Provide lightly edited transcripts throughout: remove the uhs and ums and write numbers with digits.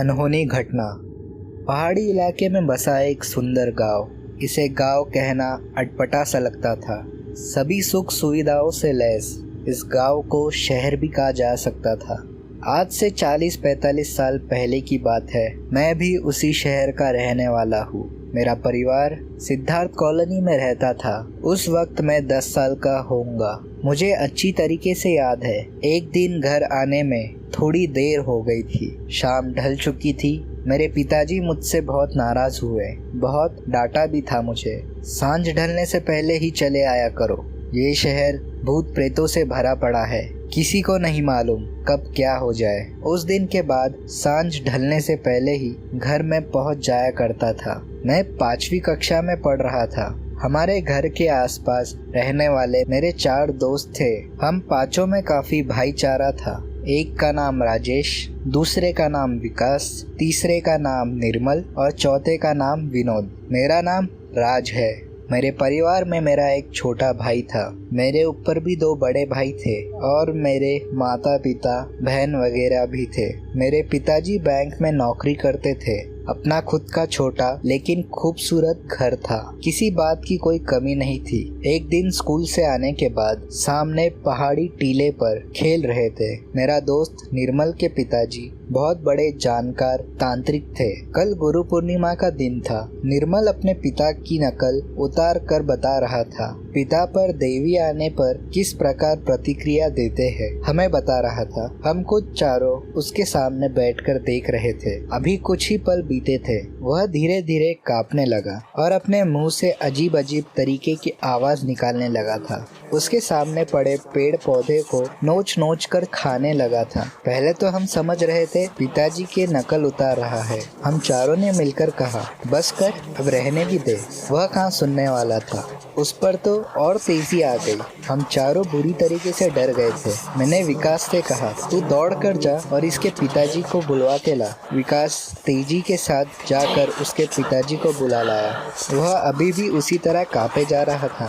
अनहोनी घटना। पहाड़ी इलाके में बसा एक सुंदर गांव। इसे गांव कहना अटपटा सा लगता था। सभी सुख सुविधाओं से लैस इस गांव को शहर भी कहा जा सकता था। आज से 40-45 साल पहले की बात है। मैं भी उसी शहर का रहने वाला हूँ। मेरा परिवार सिद्धार्थ कॉलोनी में रहता था। उस वक्त मैं 10 साल का होऊंगा। मुझे अच्छी तरीके से याद है, एक दिन घर आने में थोड़ी देर हो गई थी। शाम ढल चुकी थी। मेरे पिताजी मुझसे बहुत नाराज हुए। बहुत डांटा भी था मुझे। सांझ ढलने से पहले ही चले आया करो। ये शहर भूत प्रेतों से भरा पड़ा है। किसी को नहीं मालूम कब क्या हो जाए। उस दिन के बाद सांझ ढलने से पहले ही घर में पहुंच जाया करता था। मैं 5वीं कक्षा में पढ़ रहा था। हमारे घर के आसपास रहने वाले मेरे 4 दोस्त थे। हम पांचों में काफी भाईचारा था। एक का नाम राजेश, दूसरे का नाम विकास, तीसरे का नाम निर्मल और चौथे का नाम विनोद। मेरा नाम राज है। मेरे परिवार में मेरा एक छोटा भाई था। मेरे ऊपर भी 2 बड़े भाई थे और मेरे माता पिता बहन वगैरह भी थे। मेरे पिताजी बैंक में नौकरी करते थे। अपना खुद का छोटा लेकिन खूबसूरत घर था। किसी बात की कोई कमी नहीं थी। एक दिन स्कूल से आने के बाद सामने पहाड़ी टीले पर खेल रहे थे। मेरा दोस्त निर्मल के पिताजी बहुत बड़े जानकार तांत्रिक थे। कल गुरु पूर्णिमा का दिन था। निर्मल अपने पिता की नकल उतार कर बता रहा था। पिता पर देवी आने पर किस प्रकार प्रतिक्रिया देते हैं हमें बता रहा था। हम कुछ चारों उसके सामने बैठकर देख रहे थे। अभी कुछ ही पल बीते थे। वह धीरे धीरे कांपने लगा और अपने मुंह से अजीब अजीब तरीके की आवाज निकालने लगा था। उसके सामने पड़े पेड़ पौधे को नोच नोच कर खाने लगा था। पहले तो हम समझ रहे थे पिताजी के नकल उतार रहा है। हम चारों ने मिलकर कहा, बस कर, अब रहने भी दे। वह कहाँ सुनने वाला था। उस पर तो और तेजी आ गई। हम चारों बुरी तरीके से डर गए थे। मैंने विकास से कहा, तू दौड़ कर जा और इसके पिताजी को बुलवा के ला। विकास तेजी के साथ जाकर उसके पिताजी को बुला लाया। वह अभी भी उसी तरह कांपे जा रहा था।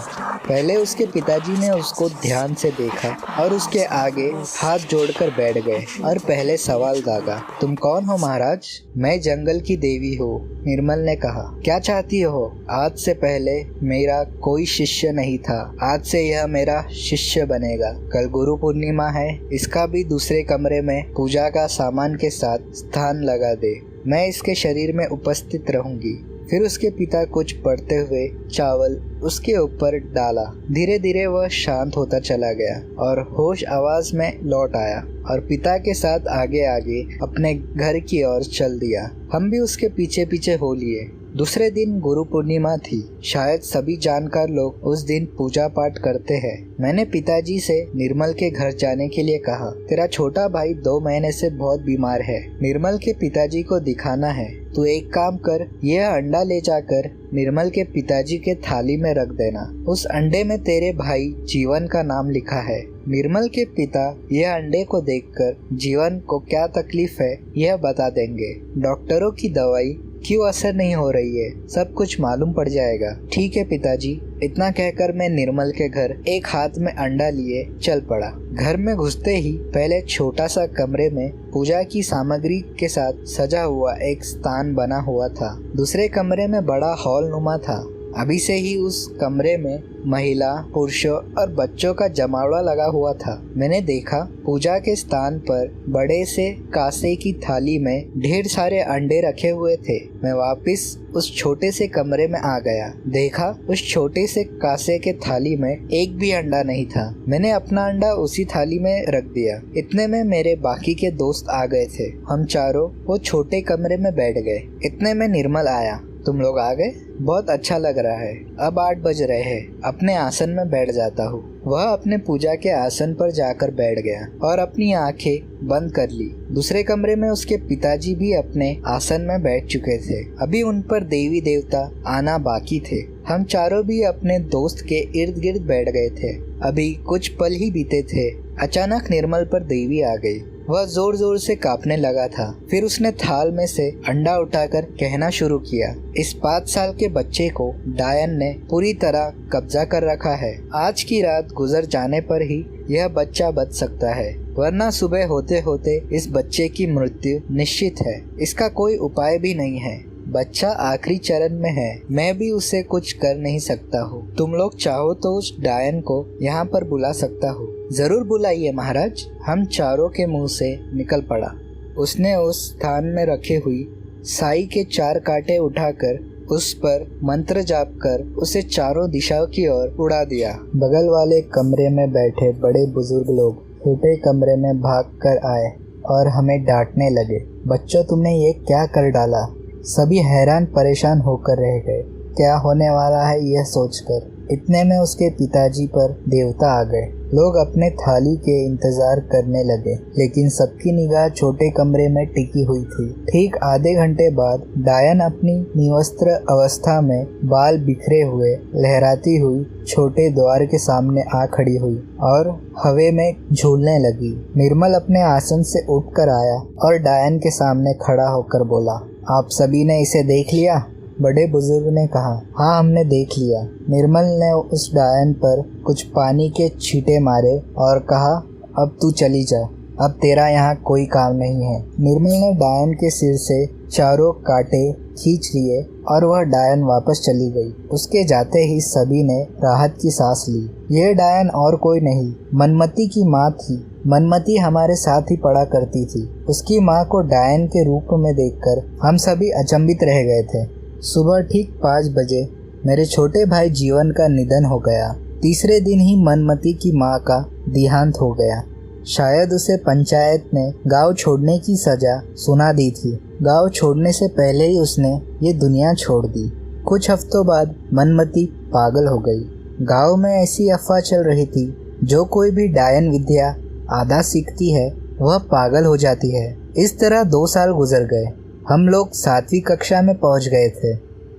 पहले उसके पिताजी ने उसको ध्यान से देखा और उसके आगे हाथ जोड़कर बैठ गए और पहले सवाल दागा, तुम कौन हो महाराज? मैं जंगल की देवी हूँ, निर्मल ने कहा। क्या चाहती हो? आज से पहले मेरा कोई शिष्य नहीं था। आज से यह मेरा शिष्य बनेगा। कल गुरु पूर्णिमा है। इसका भी दूसरे कमरे में पूजा का सामान के साथ स्थान लगा दे। मैं इसके शरीर में उपस्थित रहूंगी। फिर उसके पिता कुछ पढ़ते हुए चावल उसके ऊपर डाला। धीरे धीरे वह शांत होता चला गया और होश आवाज में लौट आया और पिता के साथ आगे आगे अपने घर की ओर चल दिया। हम भी उसके पीछे पीछे हो लिए। दूसरे दिन गुरु पूर्णिमा थी। शायद सभी जानकार लोग उस दिन पूजा पाठ करते हैं। मैंने पिताजी से निर्मल के घर जाने के लिए कहा। तेरा छोटा भाई 2 महीने से बहुत बीमार है। निर्मल के पिताजी को दिखाना है। तू एक काम कर, यह अंडा ले जाकर निर्मल के पिताजी के थाली में रख देना। उस अंडे में तेरे भाई जीवन का नाम लिखा है। निर्मल के पिता यह अंडे को देखकर जीवन को क्या तकलीफ है यह बता देंगे। डॉक्टरों की दवाई क्यों असर नहीं हो रही है, सब कुछ मालूम पड़ जाएगा। ठीक है पिताजी। इतना कहकर मैं निर्मल के घर एक हाथ में अंडा लिए चल पड़ा। घर में घुसते ही पहले छोटा सा कमरे में पूजा की सामग्री के साथ सजा हुआ एक स्थान बना हुआ था। दूसरे कमरे में बड़ा हॉल नुमा था। अभी से ही उस कमरे में महिला, पुरुषों और बच्चों का जमावड़ा लगा हुआ था। मैंने देखा पूजा के स्थान पर बड़े से कांसे की थाली में ढेर सारे अंडे रखे हुए थे। मैं वापस उस छोटे से कमरे में आ गया। देखा उस छोटे से कांसे के थाली में एक भी अंडा नहीं था। मैंने अपना अंडा उसी थाली में रख दिया। इतने में मेरे बाकी के दोस्त आ गए थे। हम चारों वो छोटे कमरे में बैठ गए। इतने में निर्मल आया। तुम लोग आ गए, बहुत अच्छा लग रहा है। अब 8 बज रहे हैं, अपने आसन में बैठ जाता हूँ। वह अपने पूजा के आसन पर जाकर बैठ गया और अपनी आंखें बंद कर ली। दूसरे कमरे में उसके पिताजी भी अपने आसन में बैठ चुके थे। अभी उन पर देवी देवता आना बाकी थे। हम चारों भी अपने दोस्त के इर्द गिर्द बैठ गए थे। अभी कुछ पल ही बीते थे। अचानक निर्मल पर देवी आ गई। वह जोर जोर से कांपने लगा था। फिर उसने थाल में से अंडा उठाकर कहना शुरू किया, इस 5 साल के बच्चे को डायन ने पूरी तरह कब्जा कर रखा है। आज की रात गुजर जाने पर ही यह बच्चा बच सकता है, वरना सुबह होते होते इस बच्चे की मृत्यु निश्चित है। इसका कोई उपाय भी नहीं है। बच्चा आखिरी चरण में है, मैं भी उसे कुछ कर नहीं सकता हूँ। तुम लोग चाहो तो उस डायन को यहाँ पर बुला सकता हूँ। जरूर बुलाइए महाराज, हम चारों के मुंह से निकल पड़ा। उसने उस स्थान में रखे हुई साई के 4 कांटे उठाकर उस पर मंत्र जाप कर उसे चारों दिशाओं की ओर उड़ा दिया। बगल वाले कमरे में बैठे बड़े बुजुर्ग लोग छोटे कमरे में भाग कर आए और हमें डांटने लगे। बच्चों, तुमने ये क्या कर डाला? सभी हैरान परेशान होकर रह गए, क्या होने वाला है यह सोचकर। इतने में उसके पिताजी पर देवता आ गए। लोग अपने थाली के इंतजार करने लगे, लेकिन सबकी निगाह छोटे कमरे में टिकी हुई थी। ठीक आधे घंटे बाद डायन अपनी निवस्त्र अवस्था में बाल बिखरे हुए लहराती हुई छोटे द्वार के सामने आ खड़ी हुई और हवा में झूलने लगी। निर्मल अपने आसन से उठकर आया और डायन के सामने खड़ा होकर बोला, आप सभी ने इसे देख लिया? बड़े बुजुर्ग ने कहा, हाँ हमने देख लिया। निर्मल ने उस डायन पर कुछ पानी के छींटे मारे और कहा, अब तू चली जा, अब तेरा यहाँ कोई काम नहीं है। निर्मल ने डायन के सिर से चारों कांटे खींच लिए और वह डायन वापस चली गई। उसके जाते ही सभी ने राहत की सांस ली। यह डायन और कोई नहीं, मनमती की माँ थी। मनमती हमारे साथ ही पढ़ा करती थी। उसकी माँ को डायन के रूप में देखकर हम सभी अचंभित रह गए थे। सुबह ठीक 5 बजे मेरे छोटे भाई जीवन का निधन हो गया। तीसरे दिन ही मनमती की माँ का देहांत हो गया। शायद उसे पंचायत ने गांव छोड़ने की सजा सुना दी थी। गांव छोड़ने से पहले ही उसने ये दुनिया छोड़ दी। कुछ हफ्तों बाद मनमती पागल हो गई। गांव में ऐसी अफवाह चल रही थी, जो कोई भी डायन विद्या आधा सीखती है वह पागल हो जाती है। इस तरह 2 साल गुजर गए। हम लोग 7वीं कक्षा में पहुंच गए थे।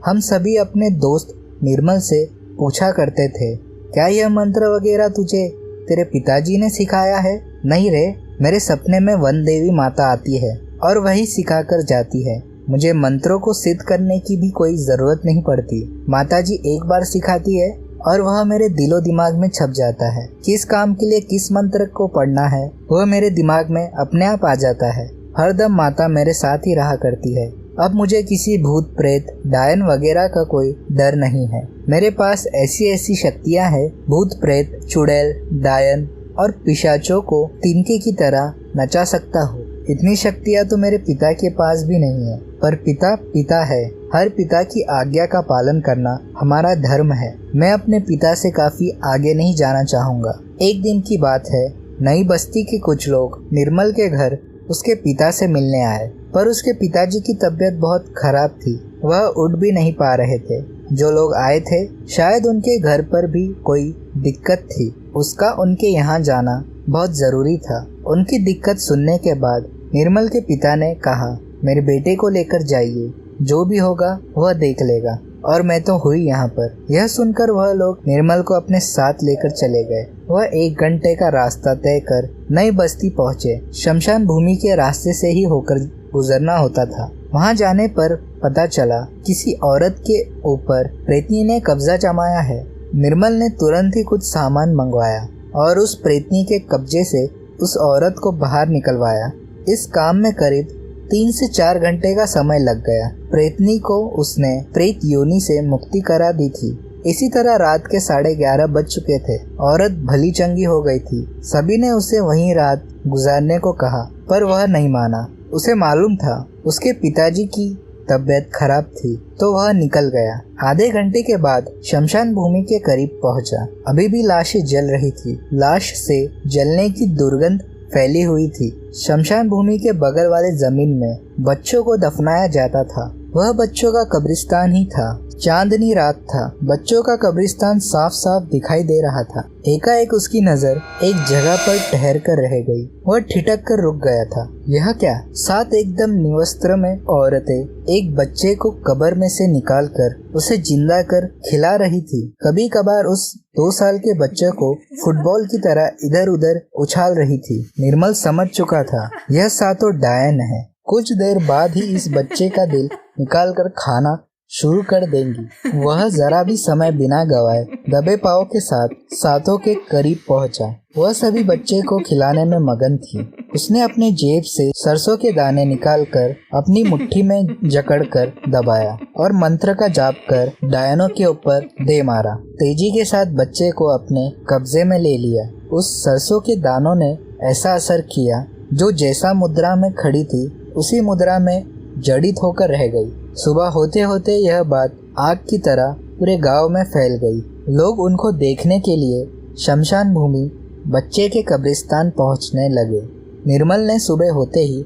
हम सभी अपने दोस्त निर्मल से पूछा करते थे, क्या यह मंत्र वगैरह तुझे तेरे पिताजी ने सिखाया है? नहीं रे, मेरे सपने में वन देवी माता आती है और वही सिखाकर जाती है। मुझे मंत्रों को सिद्ध करने की भी कोई जरूरत नहीं पड़ती। माताजी एक बार सिखाती है और वह मेरे दिलो दिमाग में छप जाता है। किस काम के लिए किस मंत्र को पढ़ना है वह मेरे दिमाग में अपने आप आ जाता है। हरदम माता मेरे साथ ही रहा करती है। अब मुझे किसी भूत प्रेत डायन वगैरह का कोई डर नहीं है। मेरे पास ऐसी ऐसी शक्तियां हैं, भूत प्रेत, चुड़ैल, डायन और पिशाचों को तिनके की तरह नचा सकता हूँ। इतनी शक्तियां तो मेरे पिता के पास भी नहीं है, पर पिता पिता है। हर पिता की आज्ञा का पालन करना हमारा धर्म है। मैं अपने पिता से काफी आगे नहीं जाना चाहूँगा। एक दिन की बात है, नई बस्ती के कुछ लोग निर्मल के घर उसके पिता से मिलने आए, पर उसके पिताजी की तबीयत बहुत खराब थी। वह उठ भी नहीं पा रहे थे। जो लोग आए थे शायद उनके घर पर भी कोई दिक्कत थी। उसका उनके यहाँ जाना बहुत ज़रूरी था। उनकी दिक्कत सुनने के बाद निर्मल के पिता ने कहा, मेरे बेटे को लेकर जाइए, जो भी होगा वह देख लेगा। और मैं तो हुई यहाँ पर। यह सुनकर वह लोग निर्मल को अपने साथ लेकर चले गए। वह 1 घंटे का रास्ता तय कर नई बस्ती पहुँचे। शमशान भूमि के रास्ते से ही होकर गुजरना होता था। वहाँ जाने पर पता चला किसी औरत के ऊपर प्रेतनी ने कब्जा जमाया है। निर्मल ने तुरंत ही कुछ सामान मंगवाया और उस प्रेतनी के कब्जे से उस औरत को बाहर निकलवाया। इस काम में करीब 3 से 4 घंटे का समय लग गया। प्रेतनी को उसने प्रेत योनि से मुक्ति करा दी थी। इसी तरह रात के 11:30 बज चुके थे। औरत भली चंगी हो गई थी। सभी ने उसे वहीं रात गुजारने को कहा, पर वह नहीं माना। उसे मालूम था उसके पिताजी की तबीयत खराब थी, तो वह निकल गया। आधे घंटे के बाद शमशान भूमि के करीब पहुंचा। अभी भी लाशें जल रही थी। लाश से जलने की दुर्गंध फैली हुई थी। शमशान भूमि के बगल वाले जमीन में बच्चों को दफनाया जाता था। वह बच्चों का कब्रिस्तान ही था। चांदनी रात था। बच्चों का कब्रिस्तान साफ साफ दिखाई दे रहा था। एकाएक उसकी नजर एक जगह पर ठहर कर रह गई। वह ठिठक कर रुक गया था। यह क्या? 7 एकदम निवस्त्र में औरतें एक बच्चे को कब्र में से निकाल कर उसे जिंदा कर खिला रही थी। कभी कभार उस 2 साल के बच्चे को फुटबॉल की तरह इधर उधर उछाल रही थी। निर्मल समझ चुका था यह 7 डायन है। कुछ देर बाद ही इस बच्चे का दिल निकाल कर खाना शुरू कर देंगी। वह जरा भी समय बिना गवाए दबे पाँव के साथ सातों के करीब पहुंचा। वह सभी बच्चे को खिलाने में मगन थी। उसने अपने जेब से सरसों के दाने निकालकर अपनी मुट्ठी में जकड़कर दबाया और मंत्र का जाप कर डायनों के ऊपर दे मारा। तेजी के साथ बच्चे को अपने कब्जे में ले लिया। उस सरसों के दानों ने ऐसा असर किया, जो जैसा मुद्रा में खड़ी थी उसी मुद्रा में जड़ित होकर रह गई। सुबह होते होते यह बात आग की तरह पूरे गांव में फैल गई। लोग उनको देखने के लिए शमशान भूमि बच्चे के कब्रिस्तान पहुंचने लगे। निर्मल ने सुबह होते ही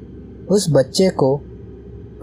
उस बच्चे को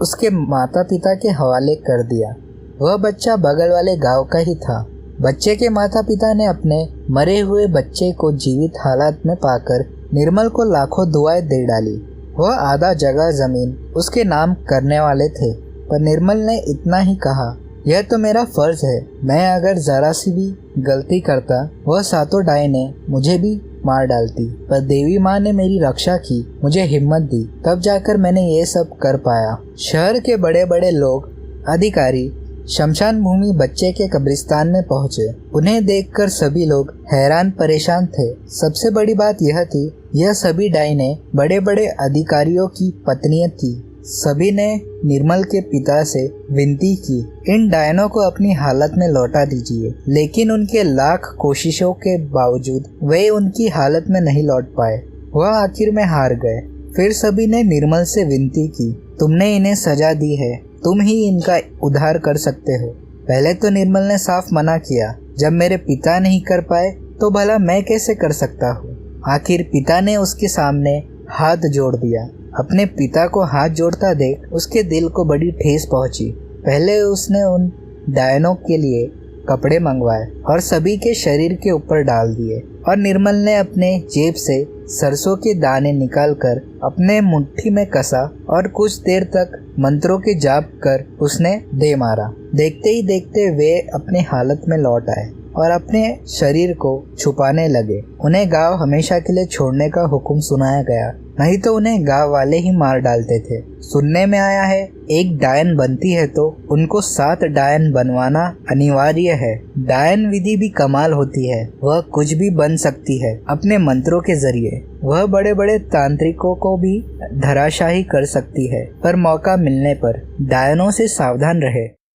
उसके माता पिता के हवाले कर दिया। वह बच्चा बगल वाले गांव का ही था। बच्चे के माता पिता ने अपने मरे हुए बच्चे को जीवित हालत में पाकर निर्मल को लाखों दुआएं दे डाली। वह आधा जगह जमीन उसके नाम करने वाले थे, पर निर्मल ने इतना ही कहा, यह तो मेरा फर्ज है। मैं अगर जरा सी भी गलती करता, वह सातों डायनें मुझे भी मार डालती, पर देवी माँ ने मेरी रक्षा की, मुझे हिम्मत दी, तब जाकर मैंने ये सब कर पाया। शहर के बड़े बड़े लोग, अधिकारी शमशान भूमि बच्चे के कब्रिस्तान में पहुंचे। उन्हें देखकर सभी लोग हैरान परेशान थे। सबसे बड़ी बात यह थी, यह सभी डायनें बड़े बड़े अधिकारियों की पत्नियां थी। सभी ने निर्मल के पिता से विनती की, इन डायनों को अपनी हालत में लौटा दीजिए, लेकिन उनके लाख कोशिशों के बावजूद वे उनकी हालत में नहीं लौट पाए। वह आखिर में हार गए। फिर सभी ने निर्मल से विनती की, तुमने इन्हें सजा दी है, तुम ही इनका उद्धार कर सकते हो। पहले तो निर्मल ने साफ मना किया, जब मेरे पिता नहीं कर पाए तो भला मैं कैसे कर सकता हूँ। आखिर पिता ने उसके सामने हाथ जोड़ दिया। अपने पिता को हाथ जोड़ता देख उसके दिल को बड़ी ठेस पहुंची। पहले उसने उन डायनों के लिए कपड़े मंगवाए और सभी के शरीर के ऊपर डाल दिए, और निर्मल ने अपने जेब से सरसों के दाने निकालकर अपने मुट्ठी में कसा और कुछ देर तक मंत्रों के जाप कर उसने दे मारा। देखते ही देखते वे अपने हालत में लौट आए और अपने शरीर को छुपाने लगे। उन्हें गांव हमेशा के लिए छोड़ने का हुक्म सुनाया गया, नहीं तो उन्हें गांव वाले ही मार डालते थे। सुनने में आया है, एक डायन बनती है तो उनको 7 डायन बनवाना अनिवार्य है। डायन विधि भी कमाल होती है, वह कुछ भी बन सकती है अपने मंत्रों के जरिए। वह बड़े बड़े तांत्रिकों को भी धराशाही कर सकती है, पर मौका मिलने पर डायनों से सावधान रहे।